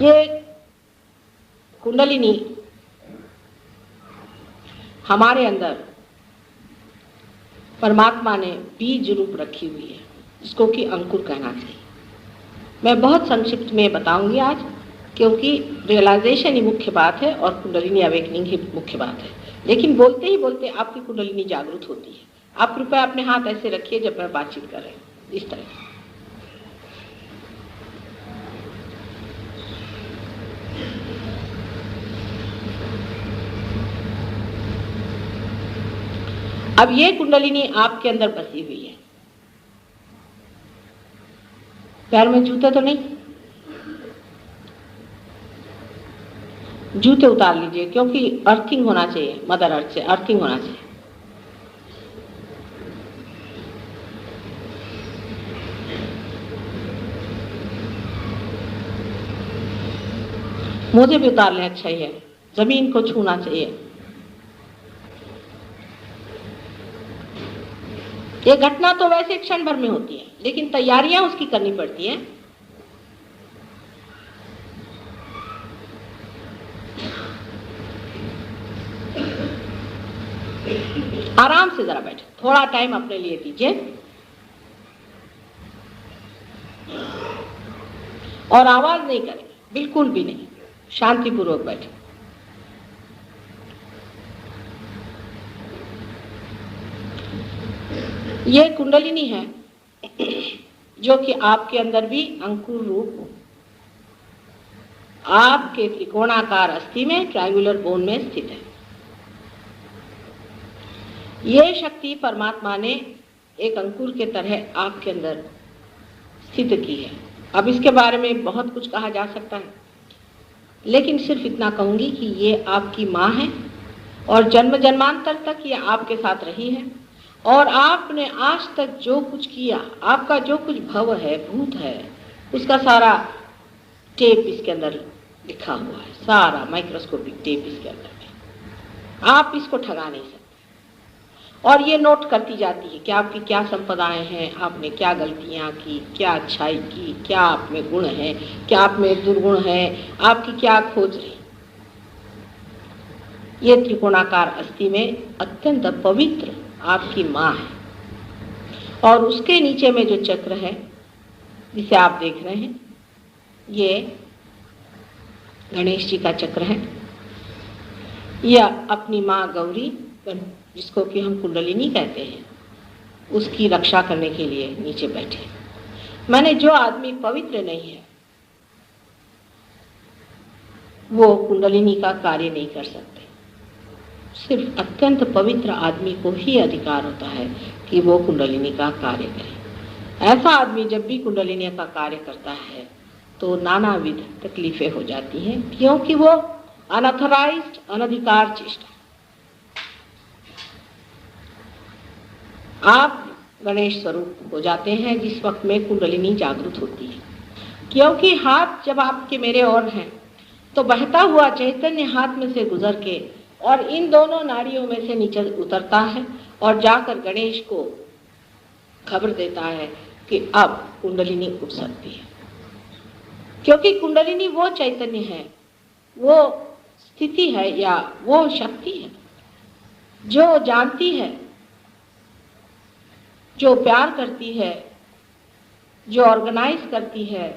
ये कुंडलिनी हमारे अंदर परमात्मा ने बीज रूप रखी हुई है, इसको कि अंकुर कहना चाहिए। मैं बहुत संक्षिप्त में बताऊंगी आज, क्योंकि रियलाइजेशन ही मुख्य बात है और कुंडलिनी अवेकनिंग ही मुख्य बात है। लेकिन बोलते ही बोलते आपकी कुंडलिनी जागृत होती है। आप कृपया अपने हाथ ऐसे रखिए जब मैं बातचीत कर रही हूँ, इस तरह से। अब ये कुंडलिनी आपके अंदर बसी हुई है। पैर में जूते तो नहीं? जूते उतार लीजिए, क्योंकि अर्थिंग होना चाहिए, मदर अर्थ से अर्थिंग होना चाहिए। मोजे भी उतार लें, अच्छा ही है। जमीन को छूना चाहिए। ये घटना तो वैसे क्षण भर में होती है, लेकिन तैयारियां उसकी करनी पड़ती हैं। आराम से जरा बैठे, थोड़ा टाइम अपने लिए दीजिए और आवाज नहीं करें, बिल्कुल भी नहीं, शांतिपूर्वक बैठे। ये कुंडलिनी है जो कि आपके अंदर भी अंकुर रूप आपके त्रिकोणाकार अस्थि में, ट्रायंगुलर बोन में स्थित है। ये शक्ति परमात्मा ने एक अंकुर के तरह आपके अंदर स्थित की है। अब इसके बारे में बहुत कुछ कहा जा सकता है, लेकिन सिर्फ इतना कहूंगी कि ये आपकी माँ है और जन्म जन्मांतर तक ये आपके साथ रही है। और आपने आज तक जो कुछ किया, आपका जो कुछ भव है, भूत है, उसका सारा टेप इसके अंदर लिखा हुआ है, सारा माइक्रोस्कोपिक टेप इसके अंदर है। आप इसको ठगा नहीं सकते। और ये नोट करती जाती है कि आपकी क्या संपदाएं हैं, आपने क्या गलतियां की, क्या अच्छाई की, क्या आप में गुण है, क्या आप में दुर्गुण है, आपकी क्या खोज रही। ये त्रिकोणाकार अस्थि में अत्यंत पवित्र आपकी माँ है। और उसके नीचे में जो चक्र है जिसे आप देख रहे हैं, ये गणेश जी का चक्र है। यह अपनी माँ गौरी, जिसको कि हम कुंडलिनी कहते हैं, उसकी रक्षा करने के लिए नीचे बैठे। माने जो आदमी पवित्र नहीं है वो कुंडलिनी का कार्य नहीं कर सकते। सिर्फ अत्यंत पवित्र आदमी को ही अधिकार होता है कि वो कुंडलिनी का कार्य करे। ऐसा आदमी जब भी कुंडलिनी का कार्य करता है तो नानाविध तकलीफें हो जाती हैं, क्योंकि वो अनऑथराइज्ड, अनधिकार चेष्टा। आप गणेश स्वरूप हो जाते हैं जिस वक्त में कुंडलिनी जागृत होती है। क्योंकि हाथ जब आपके मेरे और हैं तो बहता हुआ चैतन्य हाथ में से गुजर के और इन दोनों नाड़ियों में से नीचे उतरता है और जाकर गणेश को खबर देता है कि अब कुंडलिनी उठ सकती है। क्योंकि कुंडलिनी वो चैतन्य है, वो स्थिति है या वो शक्ति है जो जानती है, जो प्यार करती है, जो ऑर्गेनाइज करती है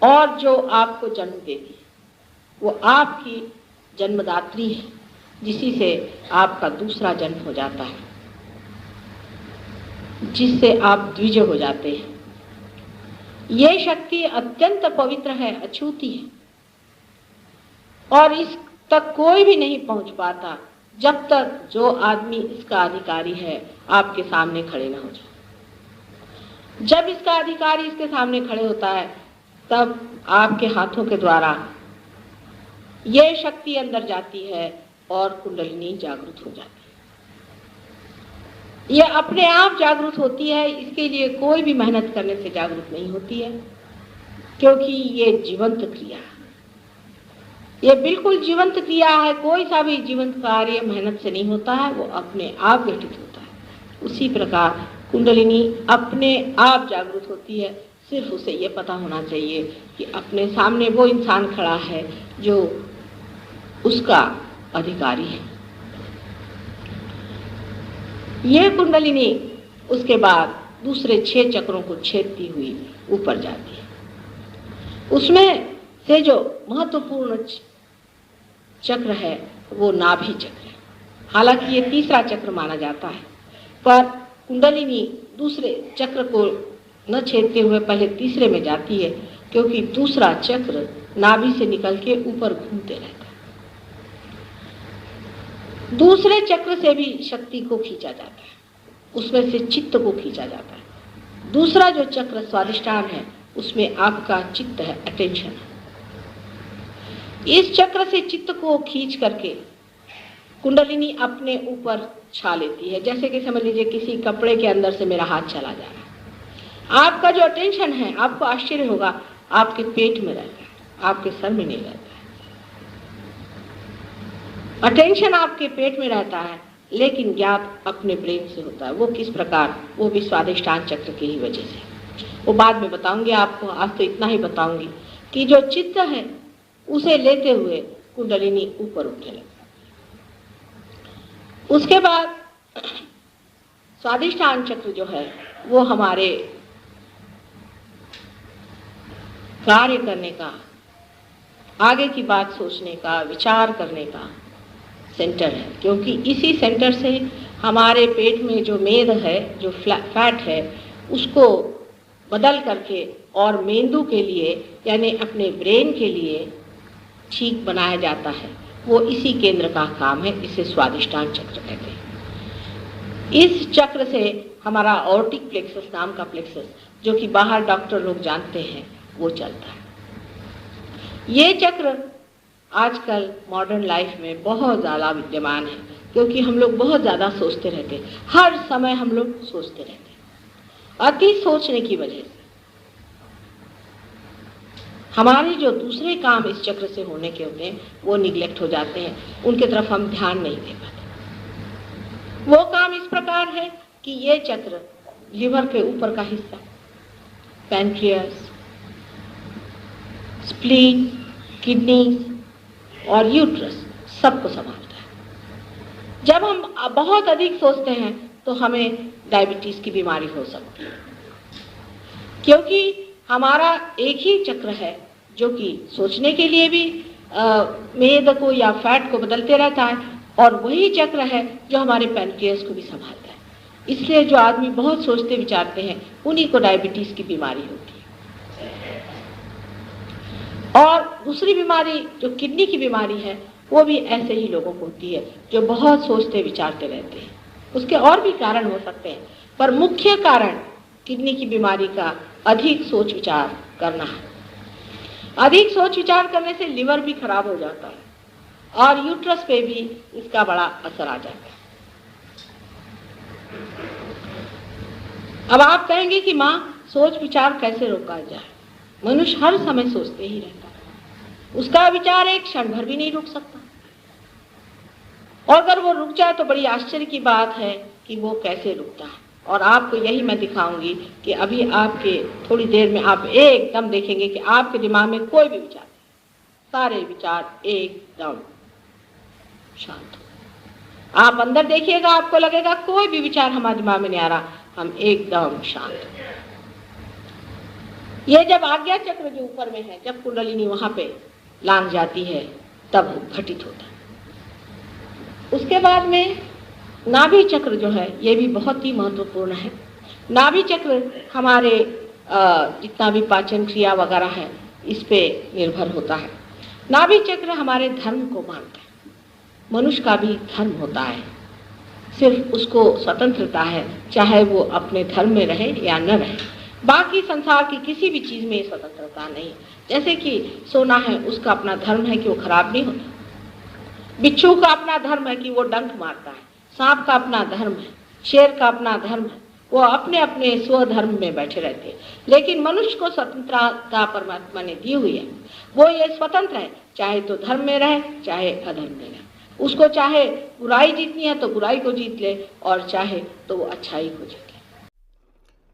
और जो आपको जन्म देती है। वो आपकी जन्मदात्री है, जिसी से आपका दूसरा जन्म हो जाता है, जिससे आप द्विज हो जाते हैं। ये शक्ति अत्यंत पवित्र है, अछूती है और इस तक कोई भी नहीं पहुंच पाता जब तक जो आदमी इसका अधिकारी है आपके सामने खड़े न हो जाए। जब इसका अधिकारी इसके सामने खड़े होता है तब आपके हाथों के द्वारा ये शक्ति अंदर जाती है और कुंडलिनी जागृत हो जाती है। ये अपने आप जागृत होती है, इसके लिए कोई भी मेहनत करने से जागृत नहीं होती है, क्योंकि ये जीवंत क्रिया है। ये बिल्कुल जीवंत क्रिया है। कोई सा भी जीवंत कार्य मेहनत से नहीं होता है, वो अपने आप घटित होता है। उसी प्रकार कुंडलिनी अपने आप जागृत होती है, सिर्फ उसे ये पता होना चाहिए कि अपने सामने वो इंसान खड़ा है जो उसका अधिकारी है। यह कुंडलिनी उसके बाद दूसरे 6 चक्रों को छेदती हुई ऊपर जाती है। उसमें से जो महत्वपूर्ण चक्र है वो नाभि चक्र है। हालांकि ये तीसरा चक्र माना जाता है, पर कुंडलिनी दूसरे चक्र को न छेदते हुए पहले तीसरे में जाती है, क्योंकि दूसरा चक्र नाभि से निकल के ऊपर घूमते रहता है। दूसरे चक्र से भी शक्ति को खींचा जाता है, उसमें से चित्त को खींचा जाता है। दूसरा जो चक्र स्वादिष्टान है, उसमें आपका चित्त है, अटेंशन है। इस चक्र से चित्त को खींच करके कुंडलिनी अपने ऊपर छा लेती है। जैसे कि समझ लीजिए किसी कपड़े के अंदर से मेरा हाथ चला जा रहा है। आपका जो अटेंशन है, आपको आश्चर्य होगा, आपके पेट में रहता है, आपके सर में नहीं रहता है। अटेंशन आपके पेट में रहता है, लेकिन ज्ञात अपने ब्रेन से होता है। वो किस प्रकार? वो भी स्वादिष्टान चक्र की ही वजह से। वो बाद में बताऊंगी आपको, आज तो इतना ही बताऊंगी कि जो चित्त है उसे लेते हुए कुंडलिनी ऊपर उठने लगता है। उसके बाद स्वादिष्टान चक्र जो है वो हमारे कार्य करने का, आगे की बात सोचने का, विचार करने का सेंटर है, क्योंकि इसी सेंटर से हमारे पेट में जो मेद है, जो फैट है, उसको बदल करके और मेंदु के लिए यानी अपने ब्रेन के लिए ठीक बनाया जाता है। वो इसी केंद्र का काम है, इसे स्वादिष्टान चक्र कहते हैं। इस चक्र से हमारा ऑर्टिक प्लेक्सस नाम का प्लेक्सस, जो कि बाहर डॉक्टर लोग जानते हैं, वो चलता है। ये चक्र आजकल मॉडर्न लाइफ में बहुत ज़्यादा विद्यमान है, क्योंकि हम लोग बहुत ज़्यादा सोचते रहते हैं। हर समय हम लोग सोचते रहते हैं। अति सोचने की वजह से हमारे जो दूसरे काम इस चक्र से होने के होते हैं वो निग्लेक्ट हो जाते हैं, उनके तरफ हम ध्यान नहीं दे पाते। वो काम इस प्रकार है कि ये चक्र लिवर के ऊपर का हिस्सा, पैनक्रियास, स्प्लीन, किडनी और यूट्रस सबको संभालता है। जब हम बहुत अधिक सोचते हैं तो हमें डायबिटीज की बीमारी हो सकती है, क्योंकि हमारा एक ही चक्र है जो कि सोचने के लिए भी मेद को या फैट को बदलते रहता है, और वही चक्र है जो हमारे पैनक्रियास को भी संभालता है। इसलिए जो आदमी बहुत सोचते विचारते हैं उन्हीं को डायबिटीज की बीमारी होती है। और दूसरी बीमारी जो किडनी की बीमारी है, वो भी ऐसे ही लोगों को होती है जो बहुत सोचते विचारते रहते हैं। उसके और भी कारण हो सकते हैं, पर मुख्य कारण किडनी की बीमारी का अधिक सोच विचार करना है। अधिक सोच विचार करने से लिवर भी खराब हो जाता है और यूट्रस पे भी इसका बड़ा असर आ जाता है। अब आप कहेंगे कि माँ, सोच विचार कैसे रोका जाए? मनुष्य हर समय सोचते ही रहता है, उसका विचार एक क्षण भर भी नहीं रुक सकता। और अगर वो रुक जाए तो बड़ी आश्चर्य की बात है कि वो कैसे रुकता है। और आपको यही मैं दिखाऊंगी कि अभी आपके थोड़ी देर में आप एकदम देखेंगे कि आपके दिमाग में कोई भी विचार, सारे विचार एकदम शांत हो। आप अंदर देखिएगा, आपको लगेगा कोई भी विचार हमारे दिमाग में नहीं आ रहा, हम एकदम शांत। ये जब आज्ञा चक्र जो ऊपर में है, जब कुंडलिनी वहां पे लांग जाती है, तब घटित होता है। उसके बाद में नाभि चक्र जो है, ये भी बहुत ही महत्वपूर्ण है। नाभि चक्र हमारे जितना भी पाचन क्रिया वगैरह है, इस पे निर्भर होता है। नाभि चक्र हमारे धर्म को मानता है। मनुष्य का भी धर्म होता है, सिर्फ उसको स्वतंत्रता है, चाहे वो अपने धर्म में रहे या न रहे। बाकी संसार की किसी भी चीज़ में स्वतंत्रता नहीं। जैसे कि सोना है, उसका अपना धर्म है कि वो खराब नहीं होता। बिच्छू का अपना धर्म है कि वो डंक मारता है। सांप का अपना धर्म है, शेर का अपना धर्म है, वो अपने अपने स्वधर्म में बैठे रहते हैं। लेकिन मनुष्य को स्वतंत्रता परमात्मा ने दी हुई है। वो ये स्वतंत्र है, चाहे तो धर्म में रहे चाहे अधर्म में रहे। उसको चाहे बुराई जीतनी है तो बुराई को जीत ले, और चाहे तो वो अच्छाई को जीत ले।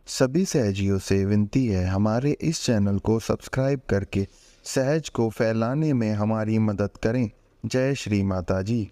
सभी सहजियों से विनती है, हमारे इस चैनल को सब्सक्राइब करके सहज को फैलाने में हमारी मदद करें। जय श्री माता जी।